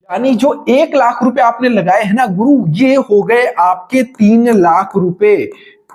यानी जो 1 लाख रुपए आपने लगाए हैं ना गुरु, ये हो गए आपके 3 लाख रुपए।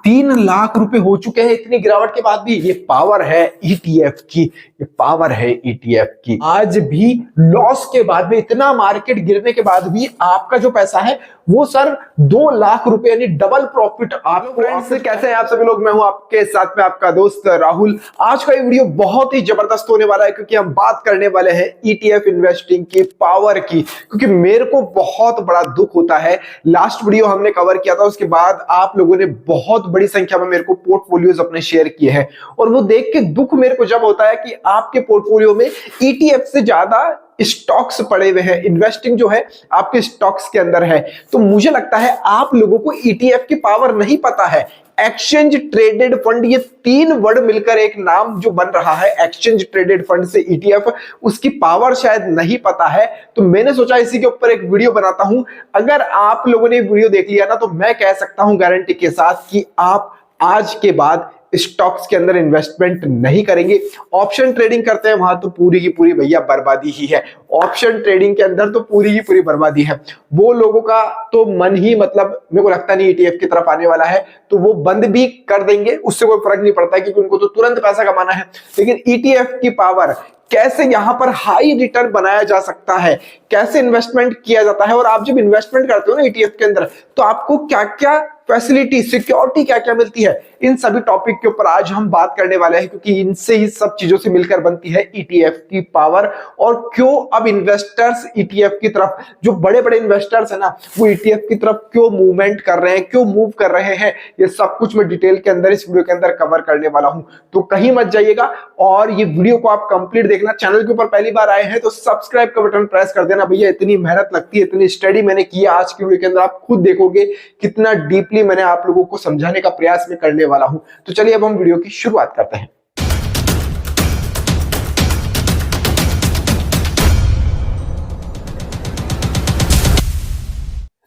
3 लाख रुपए हो चुके हैं इतनी गिरावट के बाद भी। ये पावर है ईटीएफ की, ये पावर है ईटीएफ की। आज भी लॉस के बाद भी, इतना मार्केट गिरने के बाद भी आपका जो पैसा है वो सर 2 लाख रुपए यानी डबल प्रॉफिट। आप फ्रेंड्स कैसे हैं आप सभी लोग? मैं हूं आपके साथ में आपका दोस्त राहुल। आज का ये वीडियो बहुत ही जबरदस्त होने वाला है क्योंकि हम बात करने वाले हैं ईटीएफ इन्वेस्टिंग की पावर की। क्योंकि मेरे को बहुत बड़ा दुख होता है, लास्ट वीडियो हमने कवर किया था, उसके बाद आप लोगों ने बहुत बड़ी संख्या में मेरे को पोर्टफोलियोज अपने शेयर किए हैं और वो देख के दुख मेरे को जब होता है कि आपके पोर्टफोलियो में ईटीएफ से ज्यादा स्टॉक्स पड़े हुए हैं, इन्वेस्टिंग जो है आपके स्टॉक्स के अंदर है। तो मुझे लगता है आप लोगों को ईटीएफ की पावर नहीं पता है। एक्सचेंज ट्रेडेड फंड, ये 3 वर्ड मिलकर एक नाम जो बन रहा है एक्सचेंज ट्रेडेड फंड से ईटीएफ, उसकी पावर शायद नहीं पता है। तो मैंने सोचा इसी के ऊपर एक वीडियो बनाता हूं। अगर आप लोगों ने वीडियो देख लिया ना तो मैं कह सकता हूं गारंटी के साथ कि आप आज के बाद स्टॉक्स के अंदर इन्वेस्टमेंट नहीं करेंगे। ऑप्शन ट्रेडिंग करते हैं वहां तो पूरी की पूरी भैया बर्बादी ही है। ऑप्शन ट्रेडिंग के अंदर तो पूरी ही पूरी बर्बादी है। वो लोगों का तो मन ही मतलब मेरे को लगता नहीं ईटीएफ की तरफ आने वाला है, तो वो बंद भी कर देंगे, उससे कोई फर्क नहीं पड़ता क्योंकि उनको तो तुरंत पैसा कमाना है। लेकिन ईटीएफ की पावर, कैसे यहां पर हाई रिटर्न बनाया जा सकता है, कैसे इन्वेस्टमेंट किया जाता है, और आप जब इन्वेस्टमेंट करते हो ना ईटीएफ के अंदर तो आपको क्या क्या फैसिलिटी, सिक्योरिटी क्या क्या मिलती है, इन सभी टॉपिक के ऊपर आज हम बात करने वाले हैं। क्योंकि इनसे ही सब चीजों से मिलकर बनती है ईटीएफ की पावर। और क्यों अब इन्वेस्टर्स ईटीएफ की तरफ, जो बड़े बड़े इन्वेस्टर्स है ना, वो ईटीएफ की तरफ क्यों मूवमेंट कर रहे हैं, क्यों मूव कर रहे हैं, ये सब कुछ मैं डिटेल के अंदर इस वीडियो के अंदर कवर करने वाला हूं। तो कहीं मत जाइएगा और ये वीडियो को आप कंप्लीट देखना। चैनल के ऊपर पहली बार आए हैं तो सब्सक्राइब का बटन प्रेस कर देना भैया। इतनी मेहनत लगती है, इतनी स्टडी मैंने की आज की वीडियो के अंदर, आप खुद देखोगे कितना डीपली मैंने आप लोगों को समझाने का प्रयास में करने वाला हूं। तो चलिए अब हम वीडियो की शुरुआत करते हैं।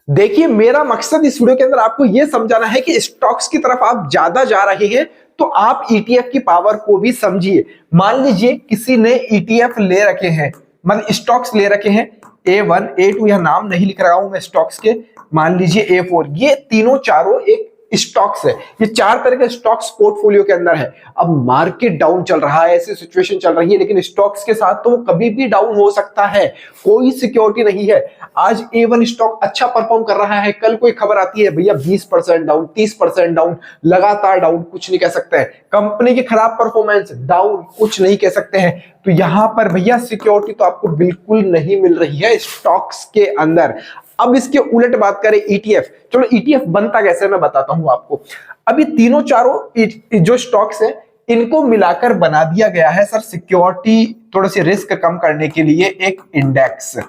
देखिए, मेरा मकसद इस वीडियो के अंदर आपको यह समझाना है कि स्टॉक्स की तरफ आप ज्यादा जा रहे हैं तो आप ईटीएफ की पावर को भी समझिए। मान लीजिए किसी ने ईटीएफ ले रखे हैं, मतलब स्टॉक्स ले रखे हैं, A1 A2, यह नाम नहीं लिख रहा हूं मैं स्टॉक्स के, मान लीजिए A4, ये तीनों चारों एक स्टॉक्स है। ये 4 तरह के स्टॉक्स पोर्टफोलियो के अंदर है। अब मार्केट डाउन चल रहा है, ऐसी सिचुएशन चल रही है, लेकिन स्टॉक्स के साथ तो कभी भी डाउन हो सकता है, कोई सिक्योरिटी नहीं है। आज A1 स्टॉक अच्छा परफॉर्म कर रहा है, कल कोई खबर आती है भैया 20% डाउन, 30% डाउन, लगातार डाउन, कुछ नहीं कह सकते हैं। कंपनी की खराब परफॉर्मेंस, डाउन, कुछ नहीं कह सकते हैं। तो यहां पर भैया सिक्योरिटी तो आपको बिल्कुल नहीं मिल रही है स्टॉक्स के अंदर। अब इसके उलट बात करें ईटीएफ, चलो ईटीएफ बनता कैसे मैं बताता हूं आपको। अभी तीनों चारों जो स्टॉक्स हैं इनको मिलाकर बना दिया गया है सर सिक्योरिटी, थोड़ा सी रिस्क कम करने के लिए एक इंडेक्स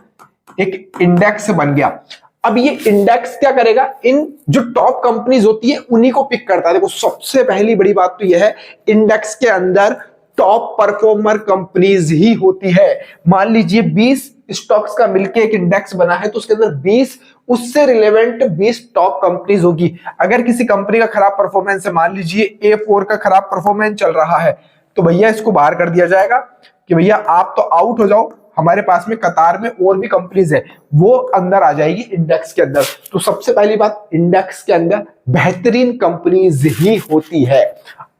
बन गया। अब ये इंडेक्स क्या करेगा, इन जो टॉप कंपनीज होती है उन्हीं को पिक करता है। देखो सबसे पहली बड़ी बात तो यह है, इंडेक्स के अंदर टॉप परफॉर्मर कंपनीज ही होती है। मान लीजिए 20 स्टॉक्स का मिलके एक इंडेक्स बना है तो उसके अंदर 20 उससे रिलेवेंट 20 टॉप कंपनीज होगी। अगर किसी कंपनी का खराब परफॉर्मेंस है, मान लीजिए A4 का खराब परफॉर्मेंस चल रहा है, तो भैया इसको बाहर कर दिया जाएगा कि भैया आप तो आउट हो जाओ, हमारे पास में कतार में और भी कंपनीज है, वो अंदर आ जाएगी इंडेक्स के अंदर। तो सबसे पहली बात, इंडेक्स के अंदर बेहतरीन कंपनीज ही होती है।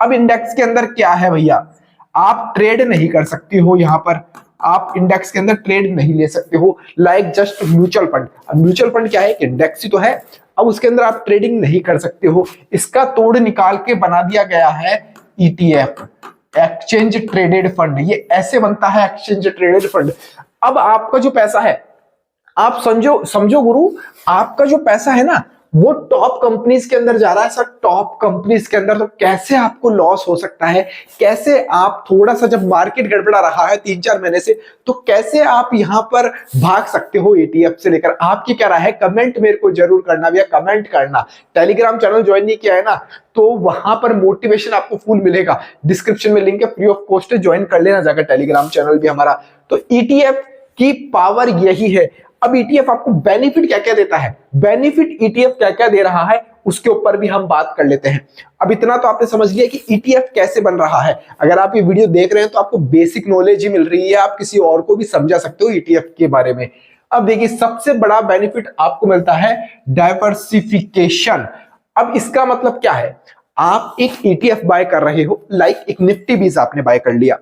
अब इंडेक्स के अंदर क्या है भैया, आप ट्रेड नहीं कर सकते हो, यहां पर आप इंडेक्स के अंदर ट्रेड नहीं ले सकते हो, लाइक जस्ट म्यूचुअल फंड। अब म्यूचुअल फंड क्या है, इंडेक्स ही तो है, अब उसके अंदर आप ट्रेडिंग नहीं कर सकते हो। इसका तोड़ निकाल के बना दिया गया है ईटीएफ, एक्सचेंज ट्रेडेड फंड। ये ऐसे बनता है एक्सचेंज ट्रेडेड फंड। अब आपका जो पैसा है, आप समझो गुरु, आपका जो पैसा है ना वो टॉप कंपनीज के अंदर जा रहा है सर, टॉप कंपनीज के अंदर। तो कैसे आपको लॉस हो सकता है, कैसे आप थोड़ा सा, जब मार्केट गड़बड़ा रहा है 3-4 महीने से, तो कैसे आप यहां पर भाग सकते हो ईटीएफ से लेकर? आपकी क्या राय है, कमेंट मेरे को जरूर करना भैया, कमेंट करना। टेलीग्राम चैनल ज्वाइन नहीं किया है ना तो वहां पर मोटिवेशन आपको फुल मिलेगा, डिस्क्रिप्शन में लिंक है, फ्री ऑफ कॉस्ट है, ज्वाइन कर लेना जाकर, टेलीग्राम चैनल भी हमारा। तो ईटीएफ की पावर यही है। अब ईटीएफ आपको बेनिफिट क्या क्या देता है, बेनिफिट ईटीएफ क्या क्या दे रहा है, उसके ऊपर भी हम बात कर लेते हैं। अब इतना तो आपने समझ लिया कि ईटीएफ कैसे बन रहा है। अगर आप ये वीडियो देख रहे हैं तो आपको बेसिक नॉलेज ही मिल रही है, आप किसी और को भी समझा सकते हो ईटीएफ के बारे में। अब देखिए सबसे बड़ा बेनिफिट आपको मिलता है डाइवर्सिफिकेशन। अब इसका मतलब क्या है, आप एक ईटीएफ बाय कर रहे हो, लाइक एक निफ्टी 20 आपने बाय कर लिया।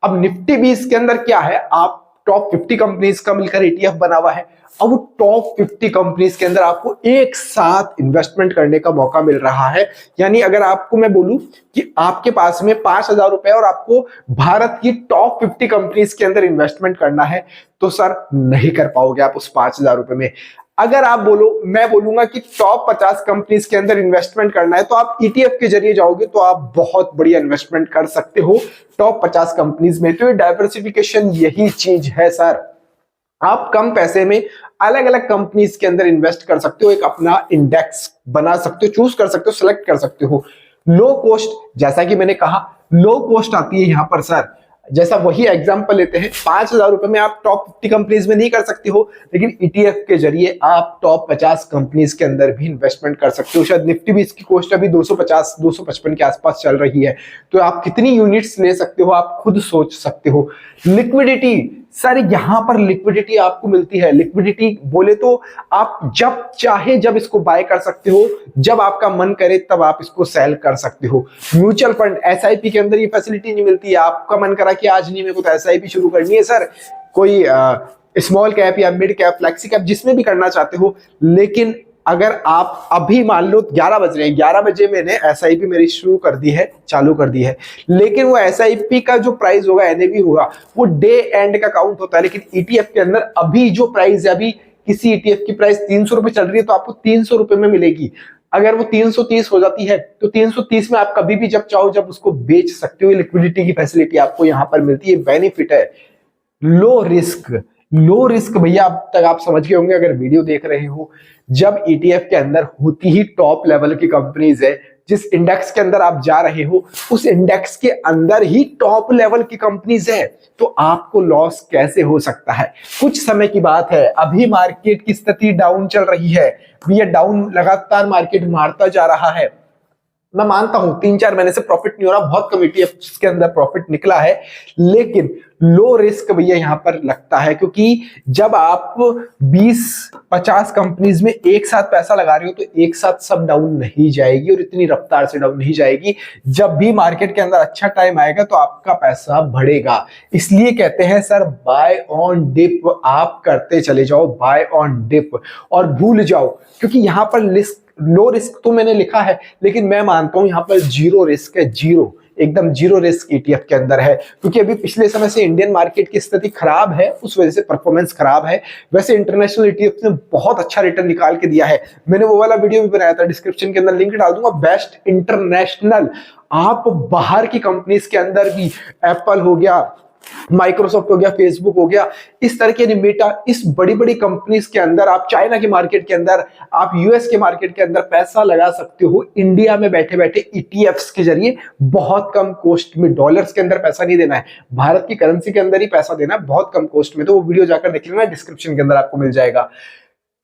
अब निफ्टी 20 के अंदर क्या है, आप टॉप 50 कंपनीज का मिलकर ईटीएफ बना हुआ है। अब वो टॉप 50 कंपनीज के अंदर आपको एक साथ इन्वेस्टमेंट करने का मौका मिल रहा है। यानी अगर आपको मैं बोलूं कि आपके पास में 5,000 रुपए और आपको भारत की टॉप 50 कंपनीज के अंदर इन्वेस्टमेंट करना है, तो सर नहीं कर पाओगे आप उस 5,000 रुपए में। अगर आप बोलो, मैं बोलूंगा कि टॉप 50 कंपनीज के अंदर इन्वेस्टमेंट करना है, तो आप ईटीएफ के जरिए जाओगे तो आप बहुत बढ़िया इन्वेस्टमेंट कर सकते हो टॉप 50 कंपनीज में। तो ये डाइवर्सिफिकेशन यही चीज है सर। आप कम पैसे में अलग अलग कंपनीज के अंदर इन्वेस्ट कर सकते हो, एक अपना इंडेक्स बना सकते हो, चूज कर सकते हो, सिलेक्ट कर सकते हो। लो कॉस्ट, जैसा कि मैंने कहा लो कॉस्ट आती है यहां पर सर। जैसा वही एग्जांपल लेते हैं, 5,000 रुपए में आप टॉप 50 कंपनीज में नहीं कर सकते हो, लेकिन ईटीएफ के जरिए आप टॉप 50 कंपनीज के अंदर भी इन्वेस्टमेंट कर सकते हो। शायद निफ्टी भी इसकी कॉस्ट अभी 250 255 के आसपास चल रही है। तो आप कितनी यूनिट्स ले सकते हो आप खुद सोच सकते हो। लिक्विडिटी, सर यहां पर लिक्विडिटी आपको मिलती है। लिक्विडिटी बोले तो आप जब चाहे जब इसको बाय कर सकते हो, जब आपका मन करे तब आप इसको सेल कर सकते हो। म्यूचुअल फंड एसआईपी के अंदर ये फैसिलिटी नहीं मिलती है। आपका मन करा कि आज नहीं, मेरे को तो एसआईपी शुरू करनी है सर, कोई स्मॉल कैप या मिड कैप, फ्लेक्सी कैप, जिसमें भी करना चाहते हो, लेकिन अगर आप अभी मान लो 11 बज रहे हैं, 11 बजे मैंने एसआईपी मेरी शुरू कर दी है, चालू कर दी है, लेकिन वो एसआईपी का जो प्राइस होगा, एनएवी होगा, वो डे एंड का काउंट होता है। लेकिन ईटीएफ के अंदर अभी जो प्राइस है, अभी किसी ईटीएफ की प्राइस 300 रुपए चल रही है, तो आपको 300 रुपए में मिलेगी। अगर वो 330 हो जाती है तो 330 में आप कभी भी जब चाहो जब उसको बेच सकते हो। लिक्विडिटी की फैसिलिटी आपको यहां पर मिलती है, बेनिफिट है। लो रिस्क, लो रिस्क भैया अब तक आप समझ गए होंगे अगर वीडियो देख रहे हो। जब ईटीएफ के अंदर होती ही टॉप लेवल की कंपनीज है, जिस इंडेक्स के अंदर आप जा रहे हो उस इंडेक्स के अंदर ही टॉप लेवल की कंपनीज है, तो आपको लॉस कैसे हो सकता है। कुछ समय की बात है, अभी मार्केट की स्थिति डाउन चल रही है भैया, डाउन लगातार मार्केट मारता जा रहा है। मैं मानता हूं 3-4 महीने से प्रॉफिट नहीं हो रहा, बहुत कम ईटीएफ के अंदर प्रॉफिट निकला है, लेकिन लो रिस्क भैया यहां पर लगता है, क्योंकि जब आप 20-50 कंपनीज में एक साथ पैसा लगा रहे हो तो एक साथ सब डाउन नहीं जाएगी और इतनी रफ्तार से डाउन नहीं जाएगी। जब भी मार्केट के अंदर अच्छा टाइम आएगा तो आपका पैसा बढ़ेगा। इसलिए कहते हैं सर बाय ऑन डिप, आप करते चले जाओ बाय ऑन डिप और भूल जाओ, क्योंकि यहां पर लो रिस्क तो मैंने लिखा है, लेकिन मैं मानता हूं यहां पर जीरो रिस्क है, जीरो, एकदम जीरो रिस्क ईटीएफ के अंदर है। क्योंकि अभी पिछले समय से इंडियन मार्केट की स्थिति खराब है, उस वजह से परफॉर्मेंस खराब है। वैसे इंटरनेशनल ईटीएफ ने बहुत अच्छा रिटर्न निकाल के दिया है, मैंने वो वाला वीडियो भी बनाया था, डिस्क्रिप्शन के अंदर लिंक डाल दूंगा। बेस्ट इंटरनेशनल, आप बाहर की कंपनीज के अंदर भी, एप्पल हो गया, माइक्रोसॉफ्ट हो गया, फेसबुक हो गया, इस तरह के मेटा, इस बड़ी बड़ी कंपनीज के अंदर, आप चाइना के मार्केट के अंदर, आप यूएस के मार्केट के अंदर पैसा लगा सकते हो इंडिया में बैठे बैठे ईटीएफ्स के जरिए, बहुत कम कॉस्ट में। डॉलर्स के अंदर पैसा नहीं देना है, भारत की करेंसी के अंदर ही पैसा देना है, बहुत कम कॉस्ट में। तो वो वीडियो जाकर देख लेना, डिस्क्रिप्शन के अंदर आपको मिल जाएगा।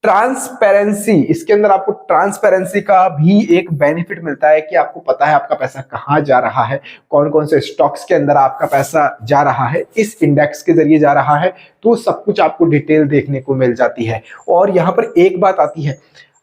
ट्रांसपेरेंसी, इसके अंदर आपको ट्रांसपेरेंसी का भी एक बेनिफिट मिलता है कि आपको पता है आपका पैसा कहां जा रहा है, कौन कौन से स्टॉक्स के अंदर आपका पैसा जा रहा है, इस इंडेक्स के जरिए जा रहा है, तो सब कुछ आपको डिटेल देखने को मिल जाती है। और यहां पर एक बात आती है,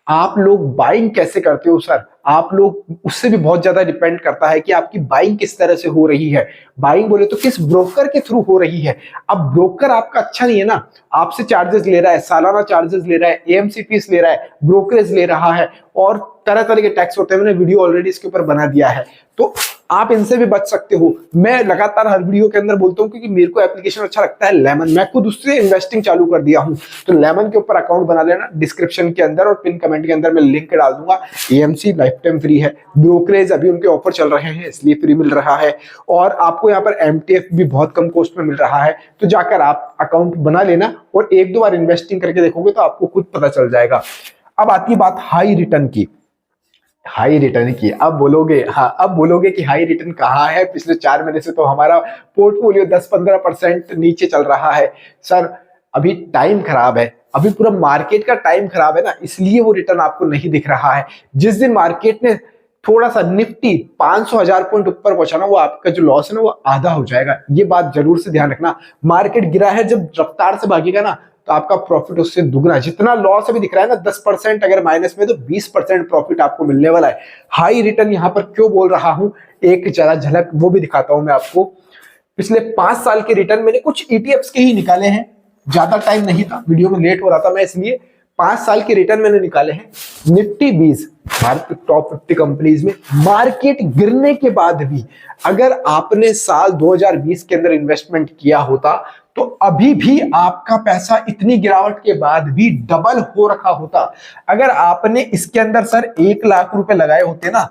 आप लोग बाइंग कैसे करते हो सर, आप लोग, उससे भी बहुत ज्यादा डिपेंड करता है कि आपकी बाइंग किस तरह से हो रही है। बाइंग बोले तो किस ब्रोकर के थ्रू हो रही है। अब ब्रोकर आपका अच्छा नहीं है ना, आपसे चार्जेस ले रहा है, सालाना चार्जेस ले रहा है, एएमसी फीस ले रहा है, ब्रोकरेज ले रहा है, और तरह तरह के टैक्स होते हैं, मैंने वीडियो ऑलरेडी इसके ऊपर बना दिया है, तो आप इनसे भी बच सकते हो। मैं लगातार हर वीडियो के अंदर बोलता हूं क्योंकि मेरे को एप्लीकेशन अच्छा लगता है लेमन, मैं खुद उससे इन्वेस्टिंग चालू कर दिया हूं, तो लेमन के ऊपर अकाउंट बना लेना, डिस्क्रिप्शन के अंदर और पिन कमेंट के अंदर मैं लिंक डाल दूंगा। एएमसी लाइफ टाइम फ्री है, ब्रोकरेज अभी उनके ऑफर चल रहे हैं इसलिए फ्री मिल रहा है, और आपको यहाँ पर एमटीएफ भी बहुत कम कॉस्ट में मिल रहा है। तो जाकर आप अकाउंट बना लेना और 1-2 बार इन्वेस्टिंग करके देखोगे तो आपको खुद पता चल जाएगा। अब आती है बात हाई रिटर्न की, हाई रिटर्न की। अब बोलोगे, हाँ अब बोलोगे कि हाई रिटर्न कहाँ है, पिछले 4 महीने से तो हमारा पोर्टफोलियो 10-15% नीचे चल रहा है। सर अभी टाइम खराब है, अभी पूरा मार्केट का टाइम खराब है ना, इसलिए वो रिटर्न आपको नहीं दिख रहा है। जिस दिन मार्केट ने थोड़ा सा निफ्टी 500,000 पॉइंट ऊपर पहुंचा ना, वो आपका जो लॉस है ना वो आधा हो जाएगा। ये बात जरूर से ध्यान रखना। मार्केट गिरा है, जब रफ्तार से भागेगा ना तो आपका प्रॉफिट उससे दुगना, जितना लॉस अभी दिख रहा है ना 10% अगर माइनस में, तो 20% प्रॉफिट आपको मिलने वाला है। हाई रिटर्न यहां पर क्यों बोल रहा हूं, एक जरा झलक वो भी दिखाता हूं मैं आपको। पिछले 5 साल के रिटर्न मैंने कुछ ईटीएफ्स के ही निकाले हैं, ज्यादा टाइम नहीं था, वीडियो में लेट हो रहा था मैं, इसलिए 5 साल के रिटर्न मैंने निकाले हैं। निफ्टी 20 भारत टॉप 50 कंपनीज में मार्केट गिरने के बाद भी अगर आपने साल 2020 के अंदर इन्वेस्टमेंट किया होता तो अभी भी आपका पैसा इतनी गिरावट के बाद भी डबल हो रखा होता। अगर आपने इसके अंदर सर 1 लाख रुपए लगाए होते ना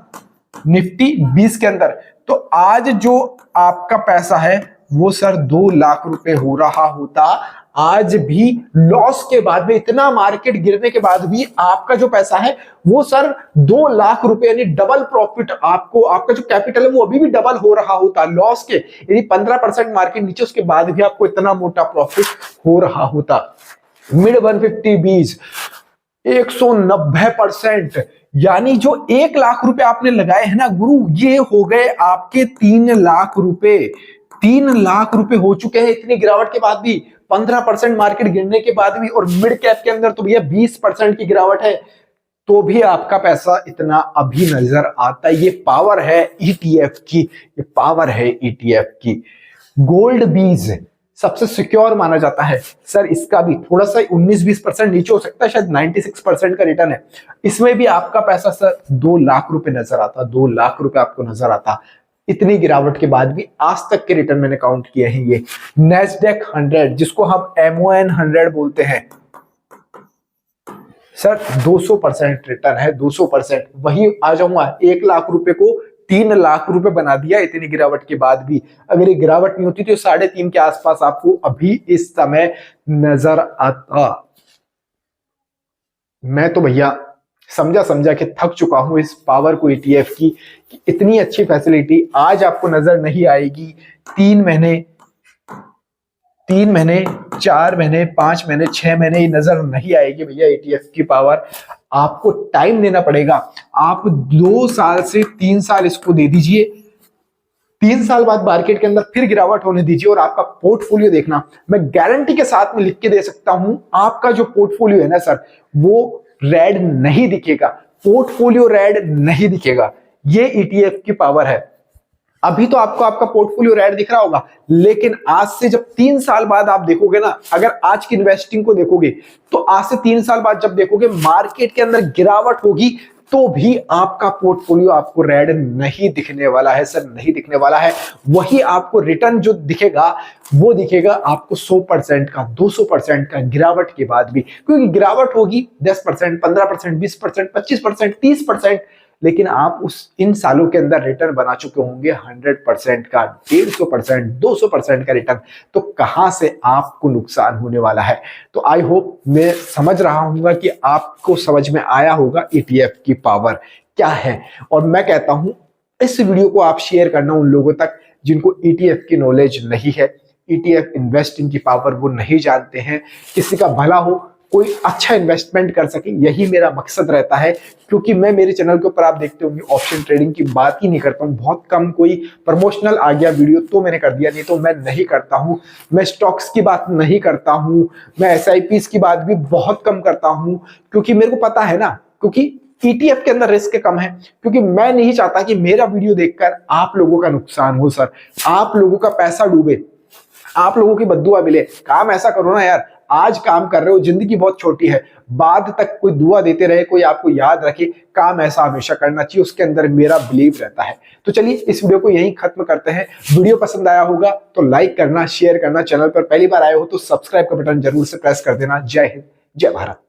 निफ्टी 20 के अंदर, तो आज जो आपका पैसा है वो सर 2 लाख रुपए हो रहा होता। आज भी लॉस के बाद में, इतना मार्केट गिरने के बाद भी आपका जो पैसा है वो सर 2 लाख रुपए, यानी डबल प्रॉफिट आपको, आपका जो कैपिटल है वो अभी भी डबल हो रहा होता लॉस के। यदि 15% मार्केट नीचे, उसके बाद भी आपको इतना मोटा प्रॉफिट हो रहा होता। मिड 150 20 190%, यानी जो 1 लाख रुपए आपने लगाए हैं ना गुरु, ये हो गए आपके 3 लाख रुपए। 3 लाख रुपए हो चुके हैं इतनी गिरावट के बाद भी, 15% मार्केट गिरने के बाद भी, और मिड कैप के अंदर तो भैया 20% की गिरावट है, तो भी आपका पैसा इतना अभी नजर आता है। ये पावर है ईटीएफ की, ये पावर है ईटीएफ की। गोल्ड बीज सबसे सिक्योर माना जाता है सर, इसका भी थोड़ा सा 19-20% नीचे हो सकता है, शायद 96% का रिटर्न है। इसमें भी आपका पैसा सर 2 लाख रुपए नजर आता, 2 लाख रुपए आपको नजर आता इतनी गिरावट के बाद भी। आज तक के रिटर्न मैंने काउंट किए हैं। ये नेस्डेक 100 जिसको हम MON 100 बोलते हैं सर, 200% रिटर्न है, 200%। वही आ जाऊंगा, 1 लाख रुपए को 3 लाख रुपए बना दिया इतनी गिरावट के बाद भी। अगर ये गिरावट नहीं होती तो 3.5 के आसपास आपको अभी इस समय नजर आता। मैं तो भैया समझा के थक चुका हूं इस पावर को ईटीएफ की, कि इतनी अच्छी फैसिलिटी आज आपको नजर नहीं आएगी। 3 महीने 4 महीने 5 महीने 6 महीने ही नजर नहीं आएगी भैया ईटीएफ की पावर। आपको टाइम देना पड़ेगा। आप 2 साल से 3 साल इसको दे दीजिए, 3 साल बाद मार्केट के अंदर फिर गिरावट होने दीजिए, और आपका पोर्टफोलियो देखना, मैं गारंटी के साथ में लिख के दे सकता हूं, आपका जो पोर्टफोलियो है ना सर, वो रेड नहीं दिखेगा, पोर्टफोलियो रेड नहीं दिखेगा। ये ईटीएफ की पावर है। अभी तो आपको आपका पोर्टफोलियो रेड दिख रहा होगा, लेकिन आज से जब 3 साल बाद आप देखोगे ना, अगर आज की इन्वेस्टिंग को देखोगे, तो आज से 3 साल बाद जब देखोगे मार्केट के अंदर गिरावट होगी, तो भी आपका पोर्टफोलियो आपको रेड नहीं दिखने वाला है सर, नहीं दिखने वाला है। वही आपको रिटर्न जो दिखेगा वो दिखेगा आपको 100% का, 200% का गिरावट के बाद भी, क्योंकि गिरावट होगी 10%, 15%, 20%, 25%, 30%, लेकिन आप इन सालों के अंदर रिटर्न बना चुके होंगे 100% का, 150%, 200% का रिटर्न। तो कहां से आपको नुकसान होने वाला है। तो आई होप, मैं समझ रहा हूं कि आपको समझ में आया होगा ईटीएफ की पावर क्या है। और मैं कहता हूं इस वीडियो को आप शेयर करना उन लोगों तक जिनको ईटीएफ की नॉलेज नहीं है, ईटीएफ इन्वेस्टिंग की पावर वो नहीं जानते हैं, किसी का भला हो, कोई अच्छा इन्वेस्टमेंट कर सके, यही मेरा मकसद रहता है। क्योंकि मैं, मेरे चैनल के ऊपर आप देखते होंगे ऑप्शन ट्रेडिंग की बात ही नहीं करता हूं, बहुत कम, कोई प्रमोशनल आ गया वीडियो तो मैंने कर दिया, नहीं तो मैं नहीं करता हूं। मैं स्टॉक्स की बात नहीं करता हूं, मैं SIPs की बात भी बहुत कम करता हूं, क्योंकि मेरे को पता है ना, क्योंकि ईटीएफ के अंदर रिस्क कम है, क्योंकि मैं नहीं चाहता कि मेरा वीडियो देखकर आप लोगों का नुकसान हो सर, आप लोगों का पैसा डूबे, आप लोगों की बद्दुआ मिले। काम ऐसा करो ना यार, आज काम कर रहे हो, जिंदगी बहुत छोटी है, बाद तक कोई दुआ देते रहे, कोई आपको याद रखे, काम ऐसा हमेशा करना चाहिए, उसके अंदर मेरा बिलीव रहता है। तो चलिए इस वीडियो को यहीं खत्म करते हैं। वीडियो पसंद आया होगा तो लाइक करना, शेयर करना, चैनल पर पहली बार आए हो तो सब्सक्राइब का बटन जरूर से प्रेस कर देना। जय हिंद, जय भारत।